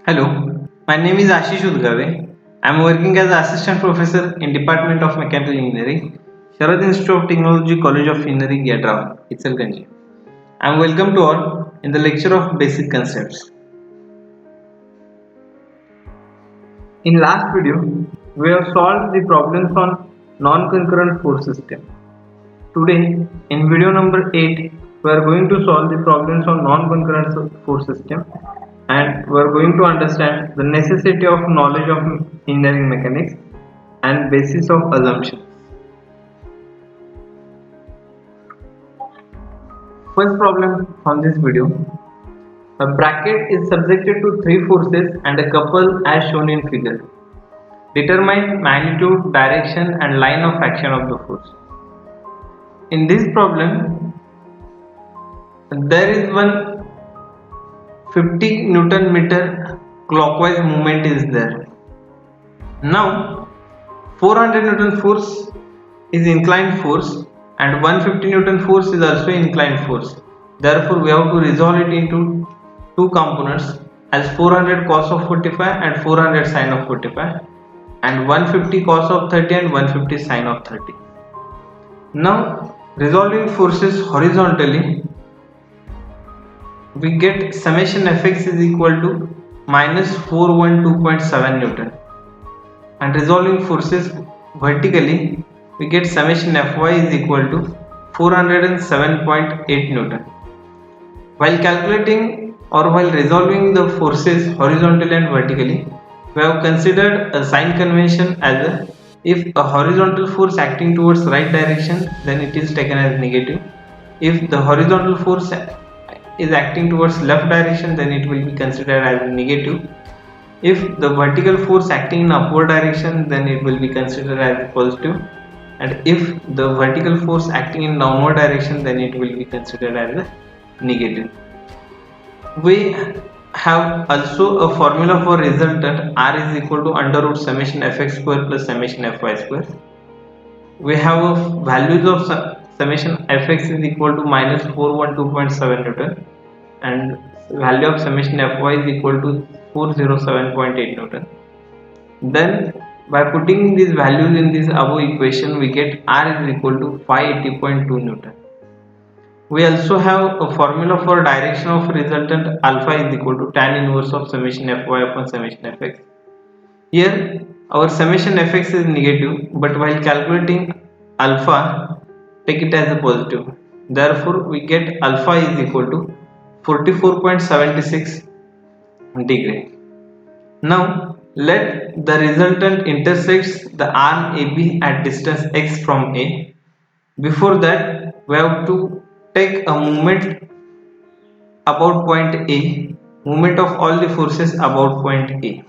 Hello, my name is Ashish Udgave. I am working as assistant professor in Department of Mechanical Engineering, Sharad Institute of Technology, College of Engineering, Yadra, Itselganj. I am welcome to all in the lecture of basic concepts. In last video, we have solved the problems on non-concurrent force system. Today, in video number 8, we are going to solve the problems on non-concurrent force system, and we are going to understand the necessity of knowledge of engineering mechanics and basis of assumptions. First problem on this video. A bracket is subjected to three forces and a couple as shown in figure. Determine magnitude, direction and line of action of the force. In this problem, there is one 50 Newton meter clockwise movement is there. Now 400 Newton force is inclined force and 150 Newton force is also inclined force. Therefore, we have to resolve it into two components as 400 cos of 45 and 400 sin of 45 and 150 cos of 30 and 150 sin of 30. Now resolving forces horizontally, we get summation Fx is equal to minus 412.7 Newton, and resolving forces vertically, we get summation Fy is equal to 407.8 Newton. While calculating or while resolving the forces horizontally and vertically, we have considered a sign convention as a if a horizontal force acting towards right direction, then it is taken as negative. If the horizontal force is acting towards left direction, then it will be considered as negative. If the vertical force acting in upward direction, then it will be considered as positive, and if the vertical force acting in downward direction, then it will be considered as a negative. We have also a formula for resultant R is equal to under root summation Fx square plus summation Fy square. We have values of summation Fx is equal to minus 412.7 Newton and value of summation Fy is equal to 407.8 Newton. Then by putting these values in this above equation, we get R is equal to 580.2 Newton. We also have a formula for direction of resultant alpha is equal to tan inverse of summation Fy upon summation Fx. Here our summation Fx is negative, but while calculating alpha, take it as a positive. Therefore, we get alpha is equal to 44.76 degree. Now let the resultant intersects the arm AB at distance x from A. Before that, we have to take a moment about point A, movement of all the forces about point A.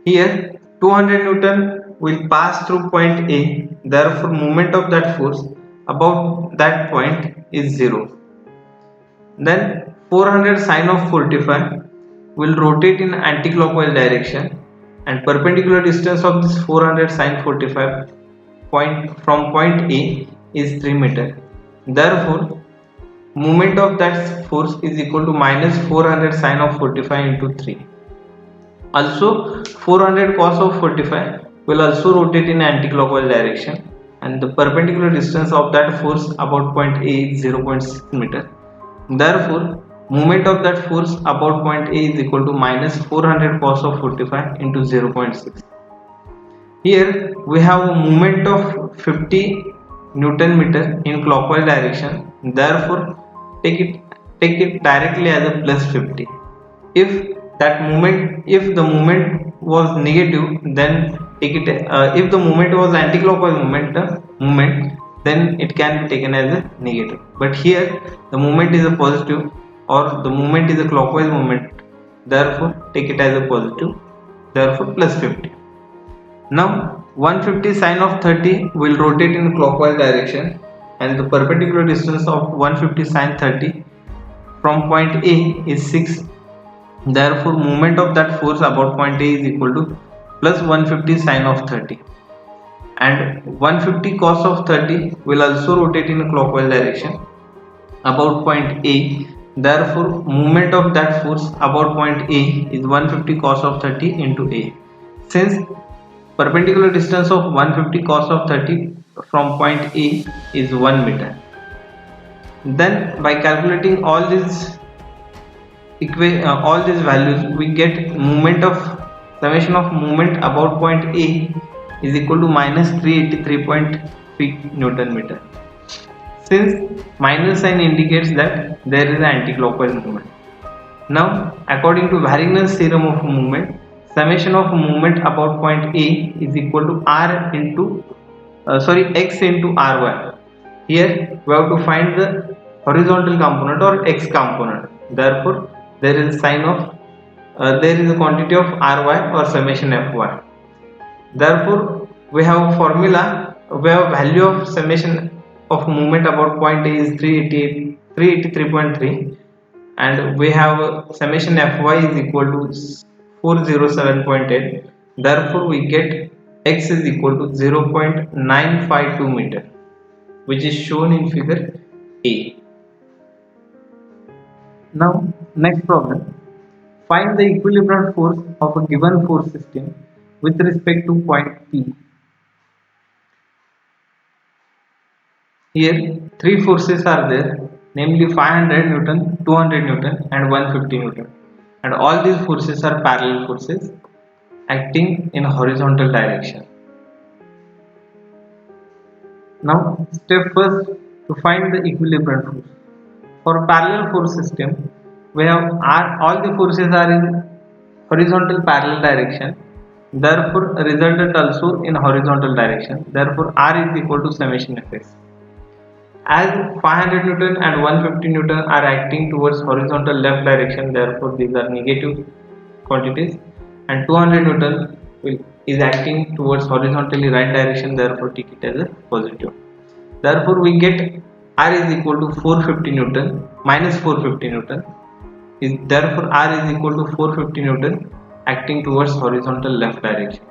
Here 200 Newton will pass through point A, therefore movement of that force about that point is 0. Then 400 sin of 45 will rotate in anti-clockwise direction, and perpendicular distance of this 400 sin 45 point from point A is 3 meter. Therefore, movement of that force is equal to minus 400 sin of 45 into 3. Also 400 cos of 45 will also rotate in anti-clockwise direction, and the perpendicular distance of that force about point A is 0.6 meter. Therefore, movement of that force about point A is equal to minus 400 cos of 45 into 0.6. Here we have a movement of 50 Newton meter in clockwise direction. Therefore, take it directly as a plus 50. If the movement was negative, then take it. If the movement was anti-clockwise movement, then it can be taken as a negative. But here the movement is a positive, or the movement is a clockwise movement. Therefore, take it as a positive. Therefore, plus 50. Now 150 sin of 30 will rotate in clockwise direction, and the perpendicular distance of 150 sin 30 from point A is 6. Therefore, movement of that force about point A is equal to plus 150 sin of 30, and 150 cos of 30 will also rotate in a clockwise direction about point A. Therefore, movement of that force about point A is 150 cos of 30 into A. Since perpendicular distance of 150 cos of 30 from point A is 1 meter. Then by calculating all these values, we get movement of summation of movement about point A is equal to minus 383.3 Newton meter. Since minus sign indicates that there is an anti-clockwise movement. Now, according to Varigner's theorem of movement, summation of movement about point A is equal to r into x into ry. Here we have to find the horizontal component or x component. Therefore, there is a sign of there is a quantity of ry or summation fy. Therefore, we have a formula. We have value of summation of movement about point A is 383.3, and we have summation fy is equal to 407.8. Therefore, we get x is equal to 0.952 meter, which is shown in figure A. Now, next problem. Find the equilibrium force of a given force system with respect to point P. Here, three forces are there, namely 500 Newton, 200 Newton, and 150 Newton. And all these forces are parallel forces acting in a horizontal direction. Now, step first to find the equilibrium force. For parallel force system, we have all the forces are in horizontal parallel direction. Therefore, resultant also in horizontal direction. Therefore, R is equal to summation Fs. As 500 Newton and 150 Newton are acting towards horizontal left direction, therefore these are negative quantities, and 200 Newton is acting towards horizontally right direction, therefore take it as a positive. Therefore we get R is equal to 450 Newton minus 450 Newton. Therefore R is equal to 450 Newton acting towards horizontal left direction.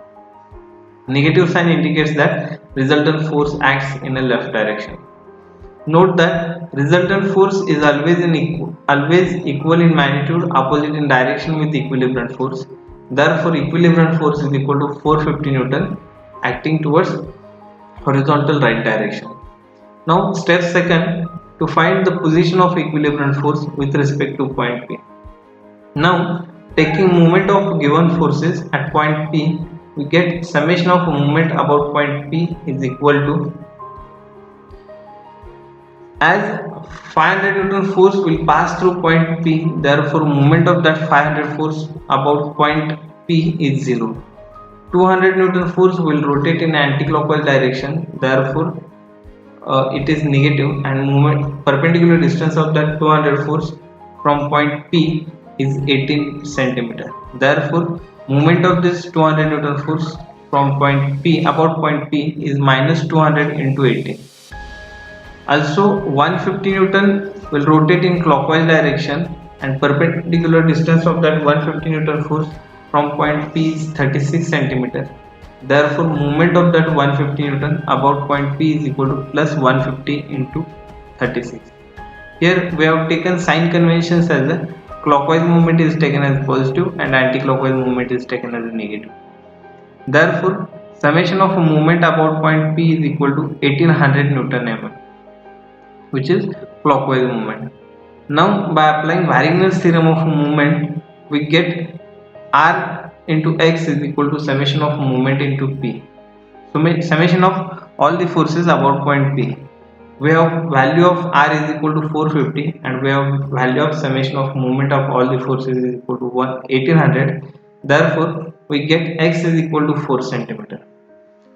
Negative sign indicates that resultant force acts in a left direction. Note that resultant force is always equal in magnitude, opposite in direction with equilibrium force. Therefore, equilibrium force is equal to 450 Newton acting towards horizontal right direction. Now, step second, to find the position of equilibrium force with respect to point P. Now, taking moment of given forces at point P, we get summation of moment about point P is equal to, as 500 Newton force will pass through point P, therefore moment of that 500 force about point P is 0. 200 Newton force will rotate in anti-clockwise direction, therefore it is negative, and moment perpendicular distance of that 200 force from point P is 18 centimeter. Therefore, moment of this 200 Newton force from point P about point P is minus 200 into 18. Also, 150 Newton will rotate in clockwise direction, and perpendicular distance of that 150 Newton force from point P is 36 centimeter. Therefore, moment of that 150 Newton about point P is equal to plus 150 into 36. Here we have taken sign conventions as a clockwise movement is taken as positive and anti-clockwise movement is taken as a negative. Therefore, summation of a movement about point P is equal to 1800 Newton mm, which is clockwise movement. Now, by applying Varigner's theorem of movement, we get R into X is equal to summation of movement into P. So, summation of all the forces about point P. We have value of R is equal to 450, and we have value of summation of movement of all the forces is equal to 1800. Therefore, we get X is equal to 4 centimeter.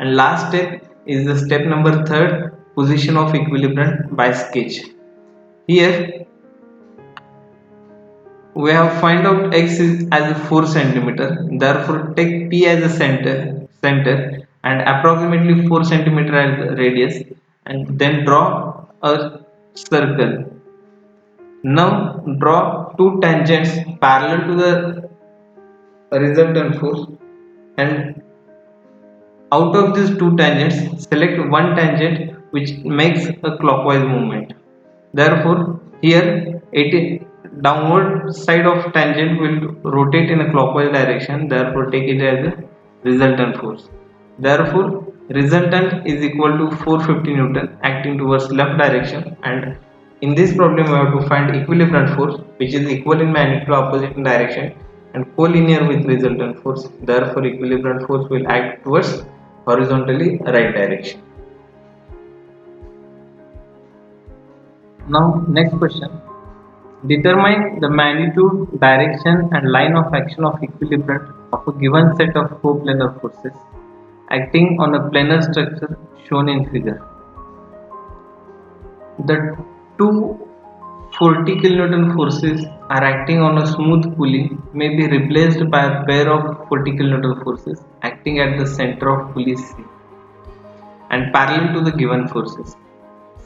And last step is the step number 3, position of equilibrium by sketch. Here we have find out X is as 4 centimeter. Therefore, take P as a center and approximately 4 centimeter as the radius, and then draw a circle. Now draw two tangents parallel to the resultant force, and out of these two tangents select one tangent which makes a clockwise movement. Therefore, here downward side of tangent will rotate in a clockwise direction, therefore take it as a resultant force. Therefore resultant is equal to 450 Newton acting towards left direction, and in this problem we have to find equilibrium force which is equal in magnitude opposite in direction and collinear with resultant force. Therefore equilibrium force will act towards horizontally right direction. Now next question. Determine the magnitude, direction and line of action of equilibrium of a given set of coplanar forces acting on a planar structure shown in figure. The two 40 kN forces are acting on a smooth pulley may be replaced by a pair of 40 kN forces acting at the center of pulley C and parallel to the given forces.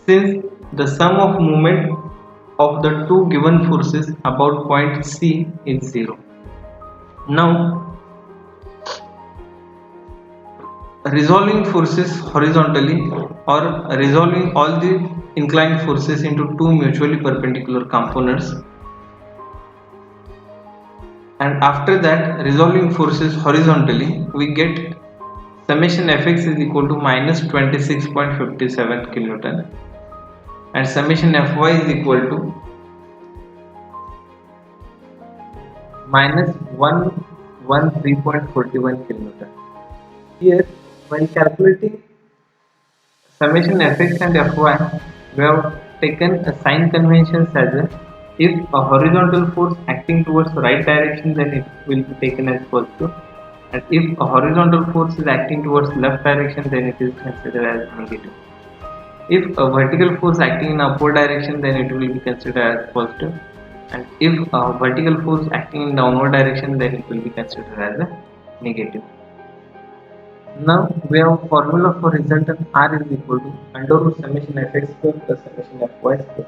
Since the sum of moment of the two given forces about point C is 0. Now resolving forces horizontally or resolving all the inclined forces into two mutually perpendicular components, and after that resolving forces horizontally we get summation Fx is equal to minus 26.57 kilonewton and summation Fy is equal to minus 113.41 kilonewton. Here when calculating summation Fx and Fy, we have taken a sign convention as a if a horizontal force acting towards right direction, then it will be taken as positive, and if a horizontal force is acting towards left direction, then it is considered as negative. If a vertical force acting in upward direction, then it will be considered as positive, and if a vertical force acting in downward direction, then it will be considered as a negative. Now we have a formula for resultant R is equal to under root summation Fx square plus summation Fy square.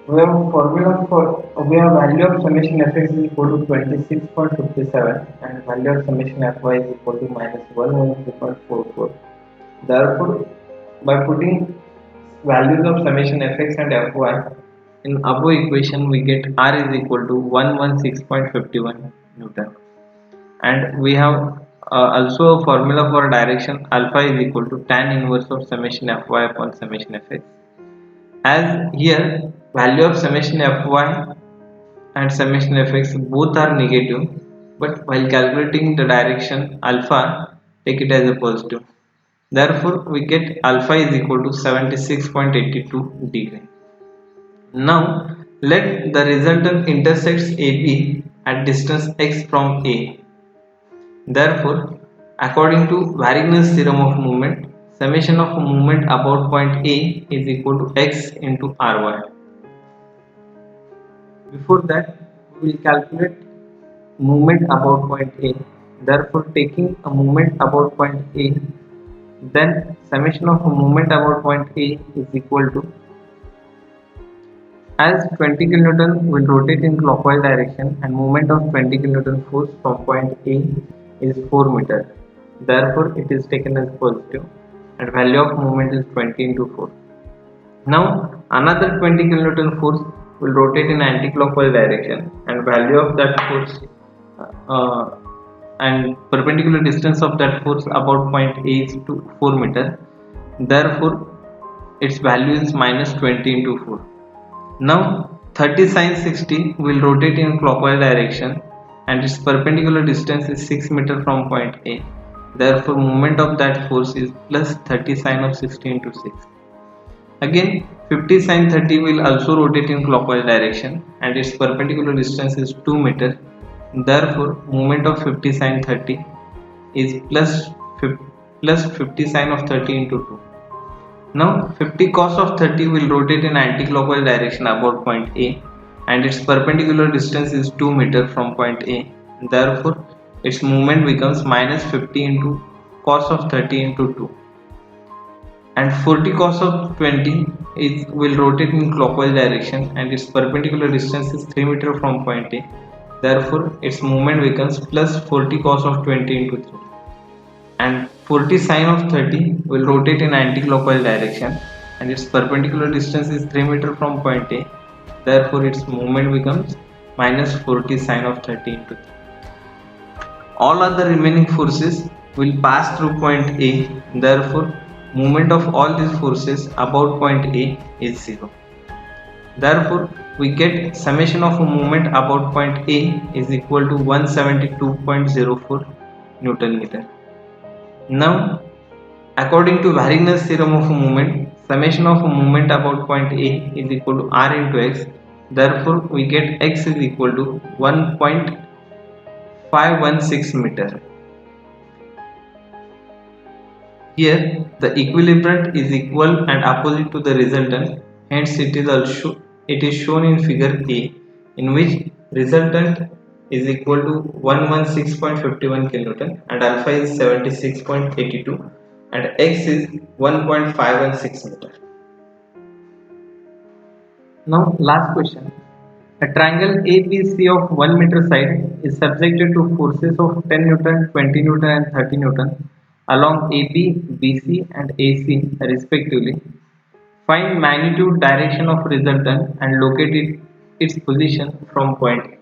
We have a formula for value of summation Fx is equal to 26.57 and value of summation Fy is equal to minus 113.44. Therefore, by putting values of summation Fx and Fy in above equation, we get R is equal to 116.51 Newton, and we have also a formula for direction alpha is equal to tan inverse of summation Fy upon summation Fx. As here value of summation Fy and summation Fx both are negative, but while calculating the direction alpha, take it as a positive. Therefore we get alpha is equal to 76.82 degree. Now let the resultant intersects AB at distance x from A. Therefore, according to Varigno's theorem of movement, summation of movement about point A is equal to x into Ry. Before that, we will calculate movement about point A. Therefore, taking a movement about point A, then summation of a movement about point A is equal to, as 20 kN will rotate in clockwise direction and movement of 20 kN force from point A is 4 meter. Therefore, it is taken as positive and value of movement is 20 into 4. Now, another 20 kN force will rotate in anti-clockwise direction and value of that force and perpendicular distance of that force about point A is 4 meter. Therefore, its value is minus 20 into 4. Now 30 sin 60 will rotate in clockwise direction and its perpendicular distance is 6 meter from point A. Therefore moment of that force is plus 30 sin of 60 into 6. Again 50 sin 30 will also rotate in clockwise direction and its perpendicular distance is 2 meter. Therefore moment of 50 sin 30 is plus 50 sin of 30 into 2. Now 50 cos of 30 will rotate in anti-clockwise direction about point A and its perpendicular distance is 2 meter from point A. Therefore its movement becomes minus 50 into cos of 30 into 2. And 40 cos of 20 will rotate in clockwise direction and its perpendicular distance is 3 meter from point A. Therefore its movement becomes plus 40 cos of 20 into 3. And 40 sin of 30 will rotate in anti-clockwise direction and its perpendicular distance is 3 meter from point A. Therefore, its moment becomes minus 40 sine of 30 into 3. All other remaining forces will pass through point A. Therefore, moment of all these forces about point A is 0. Therefore, we get summation of a moment about point A is equal to 172.04 Newton meter. Now, according to Varinger's theorem of a moment, summation of a moment about point A is equal to R into X. Therefore, we get X is equal to 1.516 meter. Here, the equilibrant is equal and opposite to the resultant. Hence, it is shown in figure A, in which resultant is equal to 116.51 kilonewton and alpha is 76.82 and X is 1.516 meter. Now, last question. A triangle ABC of 1 meter side is subjected to forces of 10 Newton, 20 Newton and 30 Newton along AB, BC and AC respectively. Find magnitude direction of resultant and locate its position from point A.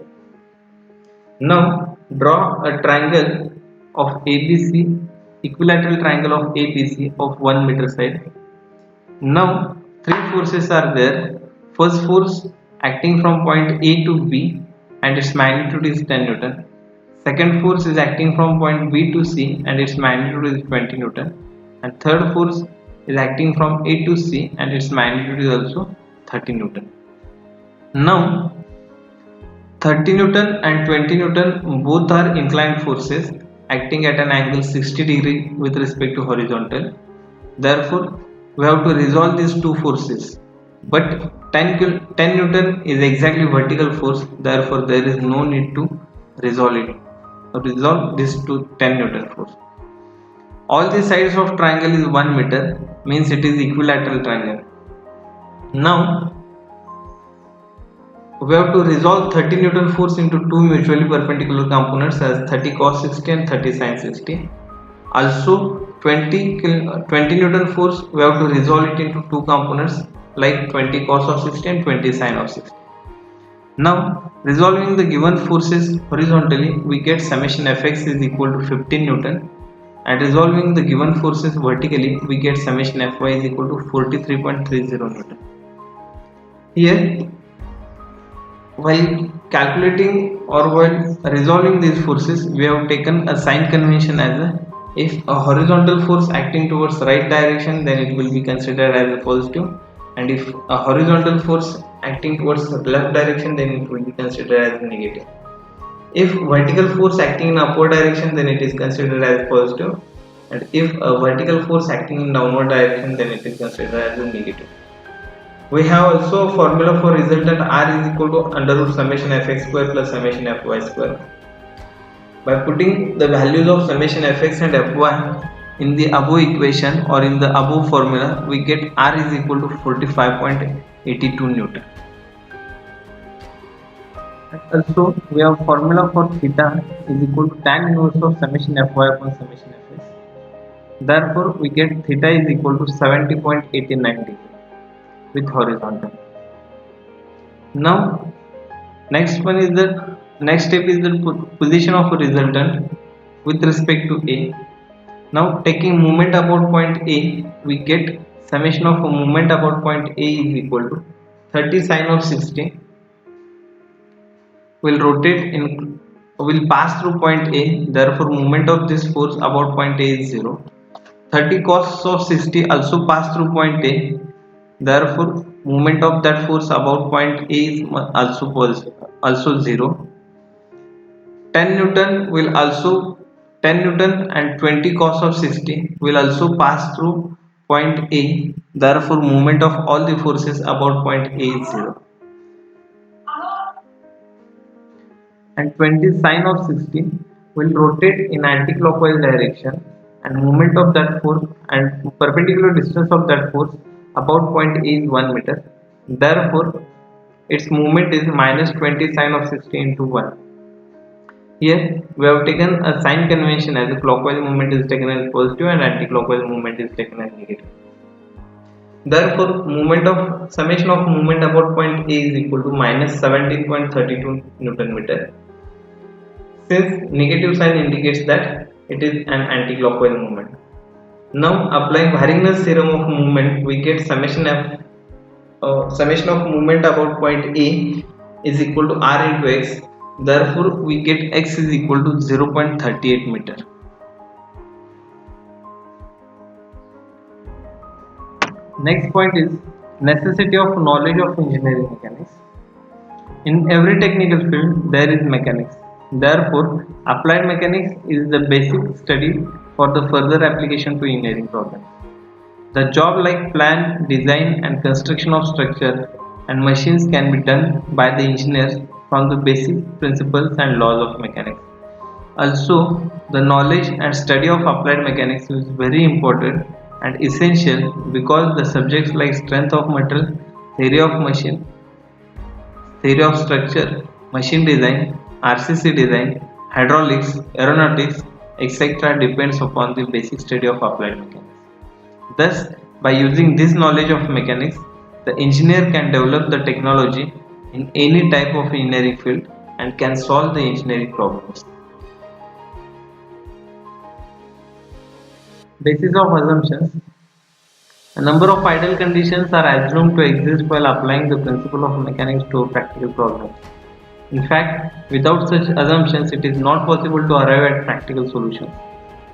Now draw a triangle of ABC, equilateral triangle of ABC of 1 meter side. Now three forces are there. First force acting from point A to B and its magnitude is 10 Newton. Second force is acting from point B to C and its magnitude is 20 Newton. And third force is acting from A to C and its magnitude is also 30 Newton. Now 30 Newton and 20 Newton both are inclined forces acting at an angle 60 degree with respect to horizontal. Therefore, we have to resolve these two forces. But 10 Newton is exactly vertical force, therefore there is no need to resolve this to 10 Newton force. All the sides of triangle is 1 meter, means it is equilateral triangle. Now we have to resolve 30 Newton force into two mutually perpendicular components as 30 cos 60 and 30 sin 60. Also 20 Newton force we have to resolve it into two components like 20 cos of 60 and 20 sin of 60. Now resolving the given forces horizontally, we get summation Fx is equal to 15 Newton, and resolving the given forces vertically, we get summation Fy is equal to 43.30 Newton. Here, while calculating or while resolving these forces, we have taken a sign convention as if a horizontal force acting towards right direction, then it will be considered as a positive, and if a horizontal force acting towards the left direction, then it will be considered as negative. If vertical force acting in upward direction, then it is considered as positive, and if a vertical force acting in downward direction, then it is considered as a negative. We have also a formula for resultant R is equal to under root summation Fx square plus summation Fy square. By putting the values of summation Fx and Fy in the above equation or in the above formula, we get R is equal to 45.82 Newton. Also, we have formula for theta is equal to tan inverse of summation Fy upon summation Fs. Therefore, we get theta is equal to 70.89 degree with horizontal. Now, next step is the position of a resultant with respect to A. Now, taking moment about point A, we get summation of a moment about point A is equal to 30 sine of 60 will pass through point A, therefore moment of this force about point A is 0. 30 cos of 60 also pass through point A, therefore moment of that force about point A is also 0. 10 Newton and 20 cos of 60 will also pass through point A, therefore moment of all the forces about point A is 0. And 20 sine of 60 will rotate in anti-clockwise direction, and moment of that force and perpendicular distance of that force about point A is 1 meter. Therefore, its moment is minus 20 sine of 60 into 1. Here we have taken a sign convention as a clockwise movement is taken as positive and anti-clockwise movement is taken as negative. Therefore, moment of summation of moment about point A is equal to minus 17.32 Newton meter, since negative sign indicates that it is an anti-clockwise movement. Now, applying Varinger's theorem of movement, we get summation of movement about point A is equal to r into x. Therefore, we get x is equal to 0.38 meter. Next point is necessity of knowledge of engineering mechanics. In every technical field, there is mechanics. Therefore, applied mechanics is the basic study for the further application to engineering problems. The job like plan, design and construction of structure and machines can be done by the engineers from the basic principles and laws of mechanics. Also, the knowledge and study of applied mechanics is very important and essential because the subjects like strength of metal, theory of machine, theory of structure, machine design, RCC design, hydraulics, aeronautics, etc. depends upon the basic study of applied mechanics. Thus, by using this knowledge of mechanics, the engineer can develop the technology in any type of engineering field and can solve the engineering problems. Basis of assumptions. A number of ideal conditions are assumed to exist while applying the principle of mechanics to practical problems. In fact, without such assumptions, it is not possible to arrive at practical solutions.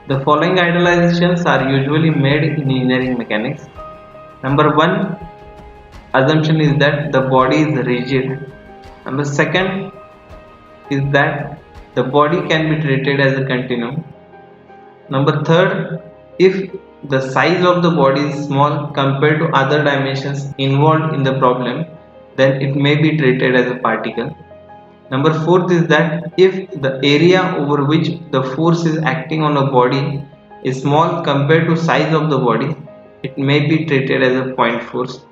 The following idealizations are usually made in engineering mechanics. Number one assumption is that the body is rigid. Number second is that the body can be treated as a continuum. Number third, if the size of the body is small compared to other dimensions involved in the problem, then it may be treated as a particle. Number fourth is that if the area over which the force is acting on a body is small compared to size of the body, it may be treated as a point force.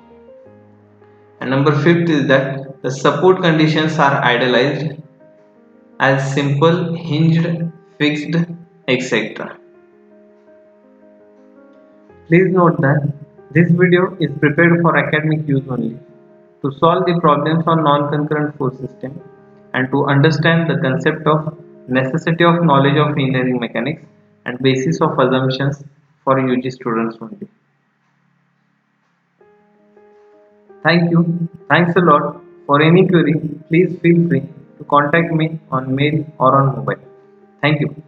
And number fifth is that the support conditions are idealized as simple, hinged, fixed, etc. Please note that this video is prepared for academic use only. To solve the problems on non-concurrent force system and to understand the concept of necessity of knowledge of engineering mechanics and basis of assumptions for UG students only. Thank you. Thanks a lot. For any query, please feel free to contact me on mail or on mobile. Thank you.